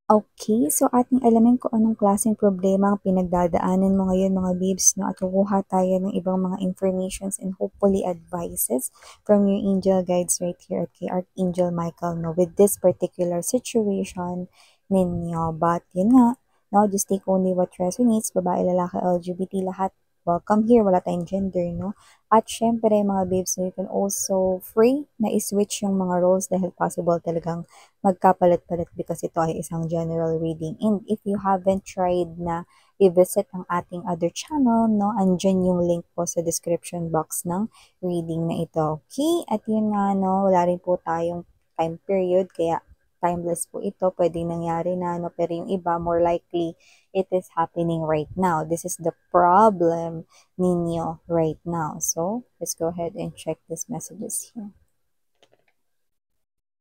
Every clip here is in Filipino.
Okay, so ating alamin kung anong klaseng problema ang pinagdadaanan mo ngayon mga babes, no? At kukuha tayo ng ibang mga informations and hopefully advices from your angel guides right here at kay Archangel Michael, no? With this particular situation ninyo. But yun nga, no? Just take only what resonates, babae, lalaki, LGBT, lahat. Welcome here, wala tayong gender, no? At syempre mga babes, no, you can also free na i-switch yung mga roles dahil possible talagang magkapalit-palit because ito ay isang general reading. And if you haven't tried na i-visit ang ating other channel, no, andyan yung link po sa description box ng reading na ito. Okay? At yun nga, no, wala rin po tayong time period, kaya timeless po ito, pwedeng nangyari na, no, pero yung iba, more likely, it is happening right now. This is the problem ninyo right now. So, let's go ahead and check these messages here.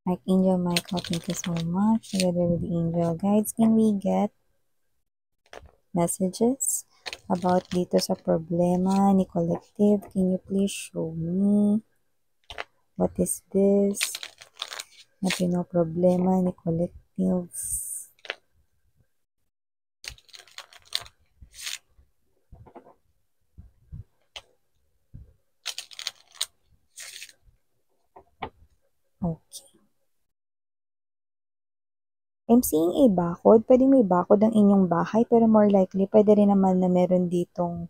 Archangel Michael, thank you so much. Together with the angel guides, can we get messages about dito sa problema ni Collective? Can you please show me what is this? Na problema ni Collective. Okay. I'm seeing a bakod. Pwede may bakod ang inyong bahay, pero more likely, pwede rin naman na meron ditong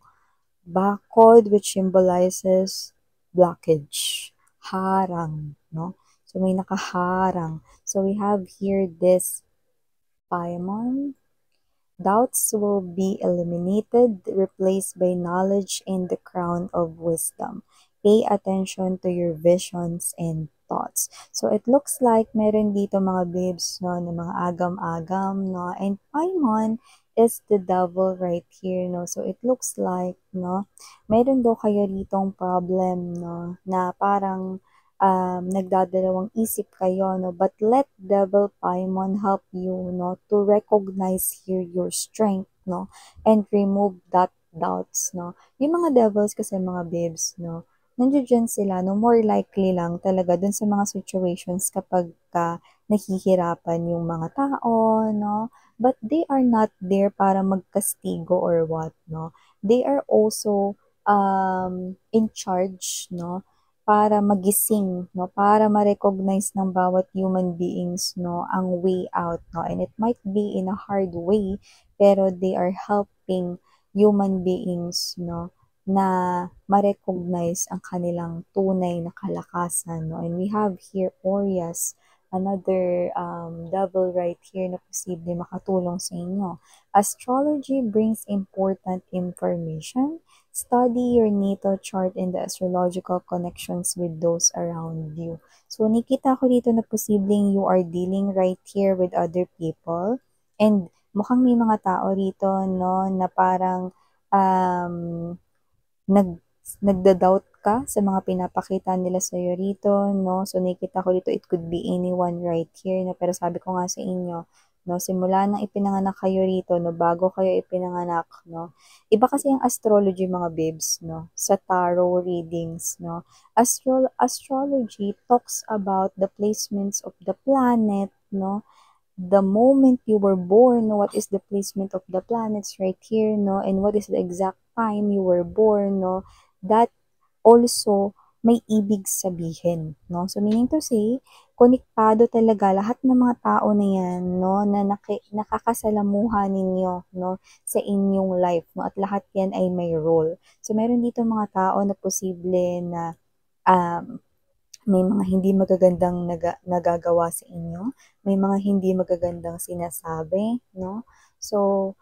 bakod which symbolizes blockage, harang, no? So may nakaharang. So we have here this Paimon. Doubts will be eliminated, replaced by knowledge and the crown of wisdom. Pay attention to your visions and thoughts. So it looks like meron dito mga babes, no, na mga agam-agam, no, and Paimon is the devil right here, no. So it looks like, no, meron daw kayo ditong problem, no, na parang nagdadalawang isip kayo, no? But let Devil Paimon help you, no? To recognize here your strength, no? And remove that doubts, no? Yung mga devils kasi mga babes, no? Nandiyan sila, no? More likely lang talaga dun sa mga situations kapag nahihirapan yung mga tao, no? But they are not there para magkastigo or what, no? They are also in charge, no? Para magising, no? Para ma-recognize ng bawat human beings, no? Ang way out, no? And it might be in a hard way, pero they are helping human beings, no? Na ma-recognize ang kanilang tunay na kalakasan, no? And we have here Orias, another devil right here na posible makatulong sa inyo. Astrology brings important information. Study your natal chart and the astrological connections with those around you. So, nakita ko dito na posibleng you are dealing right here with other people. And mukhang may mga tao rito, no, na parang um, nag, nagda-doubt ka sa mga pinapakita nila sa iyo rito, no? So, nakita ko dito, it could be anyone right here, no? Pero sabi ko nga sa inyo, no, simula nang ipinanganak kayo rito, no, bago kayo ipinanganak, no, iba kasi ang astrology mga babes, no, sa tarot readings, no. Astrology talks about the placements of the planet, no, the moment you were born, no, what is the placement of the planets right here, no, and what is the exact time you were born, no, that also may ibig sabihin, no? So, meaning to say, konektado talaga lahat ng mga tao na yan, no, na nakakasalamuha ninyo, no, sa inyong life, no, at lahat yan ay may role. So, meron dito mga tao na posible na um, may mga hindi magagandang nagagawa sa inyo, may mga hindi magagandang sinasabi, no? So,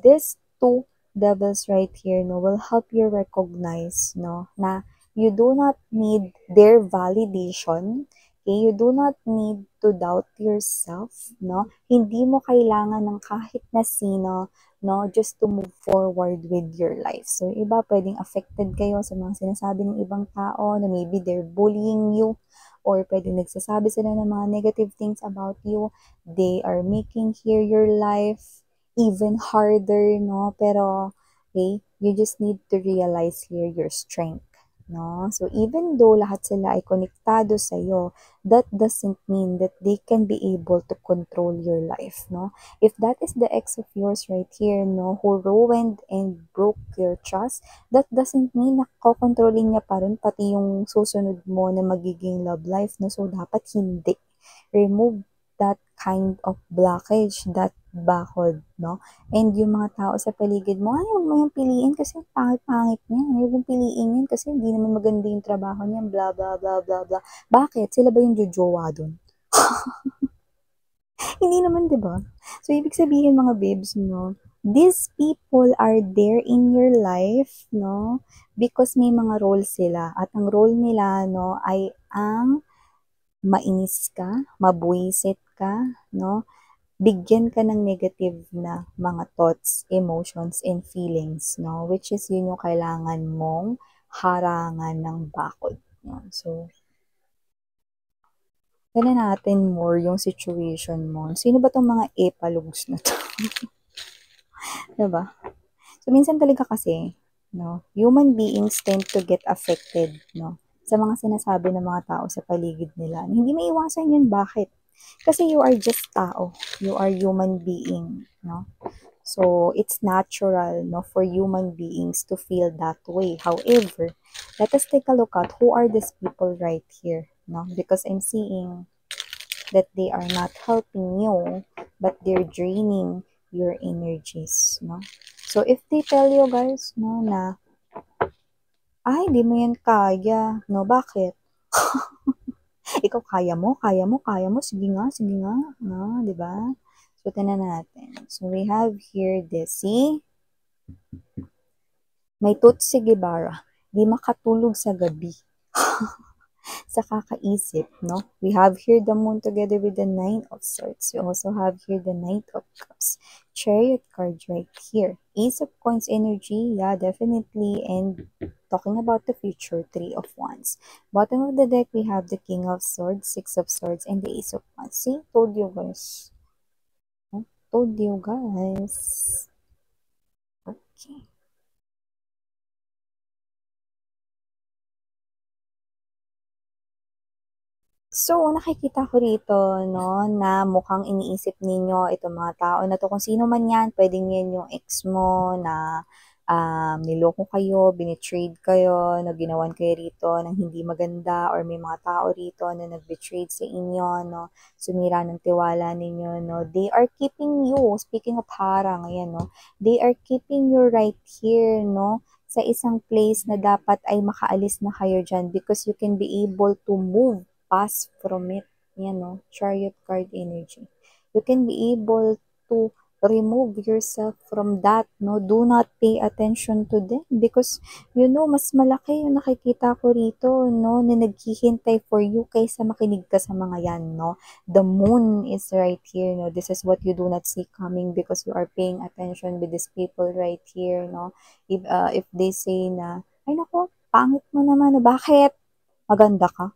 these two devils right here, no, will help you recognize, no, na you do not need their validation, okay? You do not need to doubt yourself, no? Hindi mo kailangan ng kahit na sino, no, just to move forward with your life. So, iba, pwedeng affected kayo sa mga sinasabi ng ibang tao na maybe they're bullying you or pwedeng nagsasabi sila ng mga negative things about you. They are making here your life even harder, no? Pero, okay, you just need to realize here your strength. no? So, even though lahat sila ay konektado sa'yo, that doesn't mean that they can be able to control your life, no? If that is the ex of yours right here, no, who ruined and broke your trust, that doesn't mean na kokontrolin niya pa rin pati yung susunod mo na magiging love life, no? So, dapat hindi. Remove that kind of blockage, that bakod, no? And yung mga tao sa paligid mo, ay, huwag mo yung piliin kasi pangit-pangit niya. Huwag mong piliin yan kasi hindi naman maganda yung trabaho niya, blah, blah, blah, blah, blah. Bakit? Sila ba yung jojowa dun? Hindi naman, di ba? So, ibig sabihin mga babes, no? These people are there in your life, no? Because may mga role sila. At ang role nila, no, ay ang mainis ka, mabuisit ka, no? Bigyan ka ng negative na mga thoughts, emotions, and feelings, no? Which is yun yung kailangan mong harangan ng bakod. No? So, tignan natin more yung situation mo. Sino ba tong mga epalugs na to? Diba? So, minsan talaga kasi, no, human beings tend to get affected, no, sa mga sinasabi ng mga tao sa paligid nila. Hindi maiwasan yun. Bakit? Kasi you are just tao. You are human being, no? So, it's natural, no, for human beings to feel that way. However, let us take a look at who are these people right here, no? Because I'm seeing that they are not helping you, but they're draining your energies, no? So, if they tell you guys, no, na, ay, hindi mo yan kaya, no, bakit? Ikaw, kaya mo, sige nga, no, di ba? So, tingnan natin. So, we have here this, see? May Tutsi Guevara, di makatulog sa gabi. Sa kakaisip, no? We have here the moon together with the nine of swords. We also have here the knight of cups. Chariot card right here. Ace of coins energy, yeah, definitely. And talking about the future, three of wands. Bottom of the deck, we have the king of swords, six of swords, and the ace of wands. See, told you guys. Told you guys. Okay. So, nakikita ko rito, no, na mukhang iniisip ninyo itong mga tao na to. Kung sino man yan, pwedeng yan yung ex mo na niloko kayo, binitrade kayo, na ginawan kayo rito ng hindi maganda, or may mga tao rito na nag-betrayed sa inyo, no, sumira ng tiwala ninyo, no. They are keeping you, speaking of harang, ayan, no, they are keeping you right here, no, sa isang place na dapat ay makaalis na kayo dyan because you can be able to move pass from it. Yan, no? Chariot card energy. You can be able to remove yourself from that, no? Do not pay attention to them because, you know, mas malaki yung nakikita ko rito, no? Na naghihintay for you kaysa makinig ka sa mga yan, no? The moon is right here, no? This is what you do not see coming because you are paying attention with these people right here, no? If they say na, ay nako, pangit mo naman, no? Bakit? Maganda ka?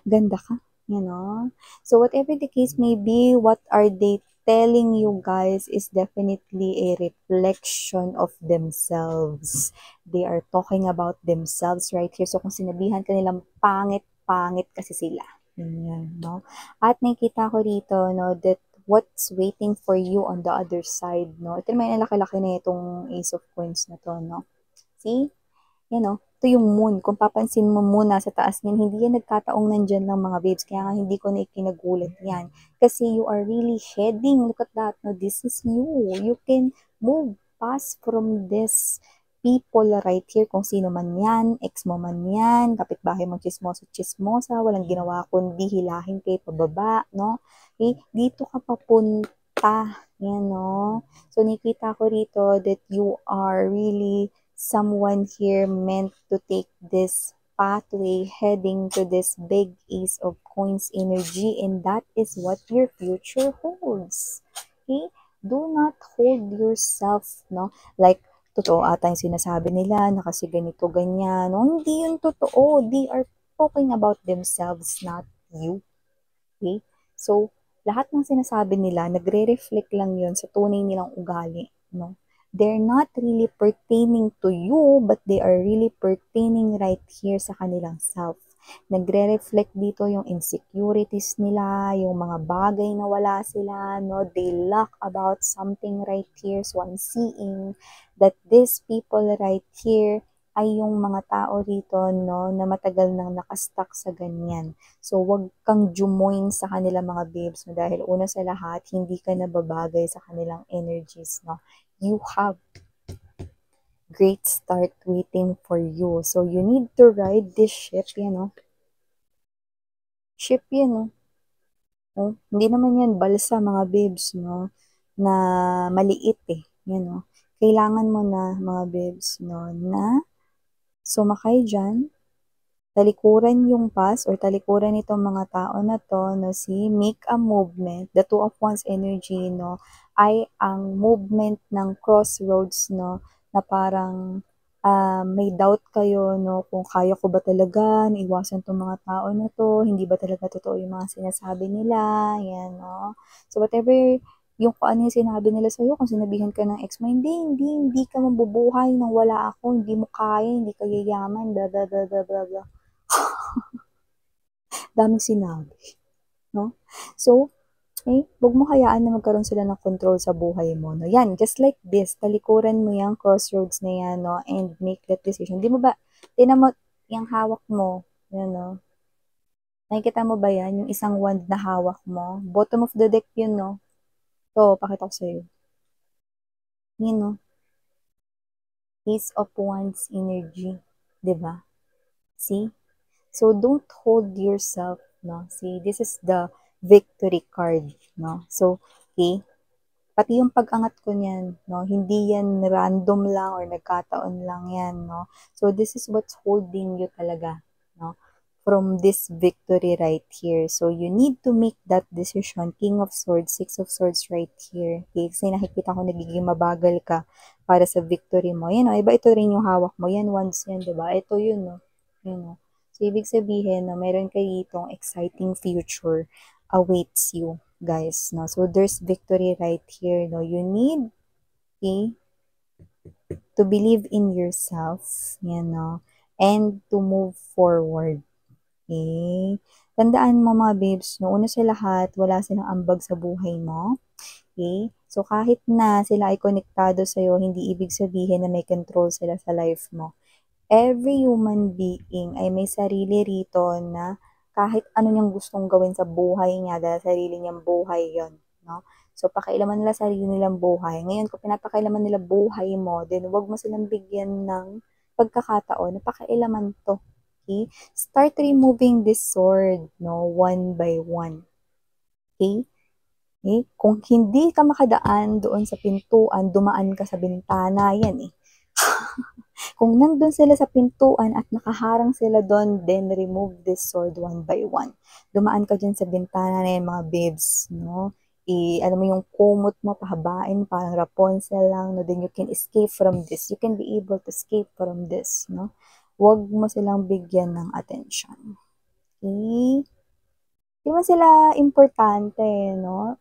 Ganda ka, you know? So whatever the case may be, what are they telling you guys is definitely a reflection of themselves. They are talking about themselves right here. So kung sinabihan ka nilang pangit, pangit kasi sila. Yan, no? At nakikita ko rito, no, that what's waiting for you on the other side, no? Ito naman yung laki-laki na itong Ace of Coins na to, no? See? Yan o, ito yung moon. Kung papansin mo muna sa taas niyan, hindi yan nagkataong nandyan lang mga babes. Kaya nga hindi ko na ikinagulat yan. Kasi you are really shedding. Look at that. No, this is you. You can move past from this people right here. Kung sino man yan, ex mo man yan, kapitbahay mo chismosa, walang ginawa kundi hilahin kay pababa, no? Okay? Dito ka papunta. Yan, no? So, nakita ko rito that you are really someone here meant to take this pathway heading to this big Ace of Coins energy, and that is what your future holds. Okay? Do not hold yourself, no? Like, totoo ata yung sinasabi nila na kasi ganito, ganyan. No? Hindi yun totoo. They are talking about themselves, not you. Okay? So, lahat ng sinasabi nila, nagre-reflect lang yun sa tunay nilang ugali. No? they're not really pertaining to you, but they are really pertaining right here sa kanilang self. Nagre-reflect dito yung insecurities nila, yung mga bagay na wala sila, no? They lack about something right here. So I'm seeing that these people right here ay yung mga tao rito, no, na matagal nang nakastuck sa ganyan. So, wag kang jumoin sa kanila mga babes, no, dahil una sa lahat, hindi ka nababagay sa kanilang energies, no. You have great start waiting for you. So, you need to ride this ship, you know. Ship yan, no. Oh, hindi naman yan balsa, mga babes, no, na maliit eh. Yan, no. Kailangan mo na, mga babes, no, na sumakay dyan, talikuran yung past or talikuran itong mga tao na to, no, si make a movement, the two of wands energy, no, ay ang movement ng crossroads, no, na parang may doubt kayo, no, kung kaya ko ba talaga, iwasan tong mga tao na to, hindi ba talaga totoo yung mga sinasabi nila, yan, no. So whatever yung kung ano yung sinabi nila sa'yo, kung sinabihan ka ng ex mo, hindi ka mabubuhay nang wala ako, hindi mo kaya, hindi ka yayaman, blah, blah, blah, blah, blah, blah. Daming sinabi, no? So, wag mo hayaan na magkaroon sila ng control sa buhay mo, no? Yan, just like this, talikuran mo yung crossroads na yan, no? And make that decision. Di mo ba, tinan mo, yung hawak mo, yan, no? Nakikita mo ba yan? Yung isang wand na hawak mo? Bottom of the deck yun, no? To, pakita ko sa'yo. Yun, no? Ace of Wands energy. Diba? See? So, don't hold yourself, no? See, this is the victory card, no? So, okay, pati yung pag-angat ko niyan, no? Hindi yan random lang or nagkataon lang yan, no? So, this is what's holding you talaga, no? From this victory right here. So, you need to make that decision. King of Swords, Six of Swords right here. Okay? Kasi nakikita ko nagiging mabagal ka para sa victory mo. Yan, no? Iba ito rin yung hawak mo. Yan, once yan, diba? Ito yun, no? Yan, no? So, ibig sabihin na meron kayo itong exciting future awaits you, guys, no? So, there's victory right here, no? You need, okay, to believe in yourself, yan, no? And to move forward. Okay? Tandaan mo mga babes, no, una sa lahat, wala silang ambag sa buhay mo. Okay? So, kahit na sila ay konektado sa'yo, hindi ibig sabihin na may control sila sa life mo. Every human being ay may sarili rito na kahit ano niyang gustong gawin sa buhay niya dahil sarili niyang buhay yon, no? So, pakailaman nila sarili nilang buhay. Ngayon, kung pinapakailaman nila buhay mo, then wag mo silang bigyan ng pagkakataon na pakailaman to. Okay? Start removing this sword, no? One by one. Okay? Okay? Kung hindi ka makadaan doon sa pintuan, dumaan ka sa bintana, yan eh. Kung nandun sila sa pintuan at nakaharang sila doon, then remove this sword one by one. Dumaan ka dyan sa bintana na yan, mga babes, no? Alam mo yung kumot mo, pahabain, parang Rapunzel lang, no? Then you can escape from this. You can be able to escape from this, no? Huwag mo silang bigyan ng attention. Okay? Di man sila importante, no?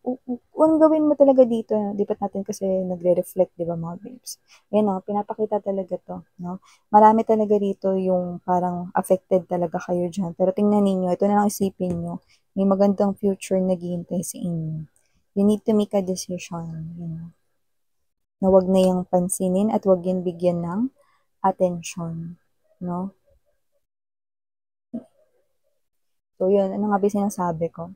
Ang gawin mo talaga dito, lipat natin kasi nagre-reflect, di ba, mga babes? Yan, no? Pinapakita talaga to, no? Marami talaga dito yung parang affected talaga kayo dyan. Pero tingnan ninyo, ito na lang isipin nyo, may magandang future na naghihintay sa inyo. You need to make a decision, you know, na wag na yung pansinin at wag yung bigyan ng attention, no? So, yun, ano nga ba yung sinasabi ko?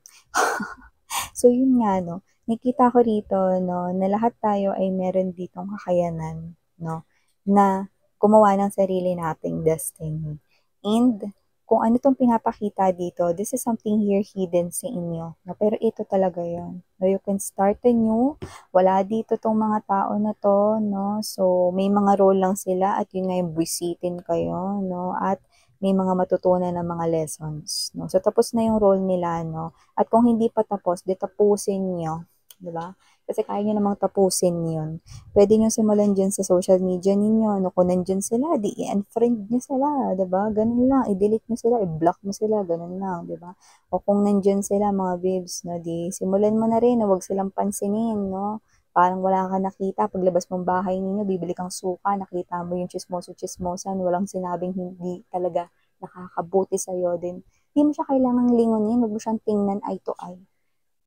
So, yun nga, no, nakita ko rito, no, na lahat tayo ay meron ditong kakayanan, no, na gumawa ng sarili nating destiny. And, kung ano tong pinapakita dito, this is something here hidden sa inyo. No? Pero ito talaga yon. No, you can start anew. Wala dito tong mga tao na to, no? So, may mga role lang sila at yun nga yung buwisitin kayo, no? At may mga matutunan ng mga lessons, no? So, tapos na yung role nila, no? At kung hindi pa tapos, di tapusin nyo. Diba? Kasi kaya nyo namang tapusin yun. Pwede nyo simulan dyan sa social media ninyo. No? Kung nandyan sila, di i-unfriend nyo sila. Diba? Ganun lang. I-delete nyo sila. I-block mo sila. Ganun lang. Diba? O kung nandyan sila, mga babes, no? Di simulan mo na rin. Huwag silang pansinin. No? Parang wala kang nakita, paglabas mong bahay ninyo, bibili kang suka, nakita mo yung chismoso-chismosan, walang sinabing hindi talaga nakakabuti sa'yo din. Hindi mo siya kailangang lingunin, wag mo siyang tingnan eye to eye.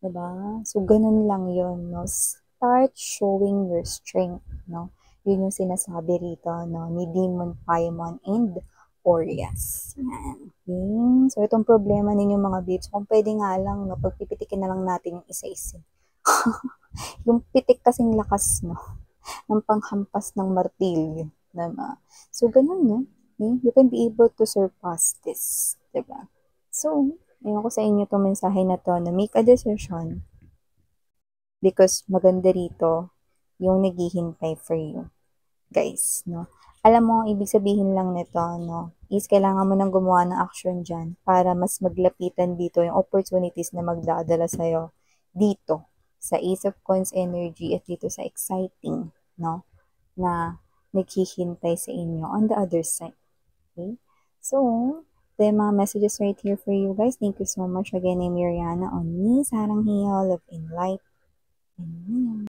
Diba? So, ganun lang yun, no? Start showing your strength, no? Yun yung sinasabi rito, no? Ni Demon Paimon and Orias. Yan. Okay? So, itong problema ninyo mga babes, kung pwede nga lang, no? Pagpipitikin na lang natin yung isa-isa. Yung pitik kasing lakas, no? Ng panghampas ng martilyo. Diba? So, ganun, no? Okay? You can be able to surpass this. Diba? So, ayun ko sa inyo itong mensahe na to na make a decision because maganda rito yung naghihintay for you. Guys, no? Alam mo, ang ibig sabihin lang nito, no? Is kailangan mo nang gumawa ng action dyan para mas maglapitan dito yung opportunities na magdadala sa'yo dito sa Ace of Coins energy at dito sa exciting, no? Na naghihintay sa inyo on the other side. Okay? So, ito yung mga messages right here for you guys. Thank you so much again. I'm Miriana on me, Sarang Hill, Love in Light.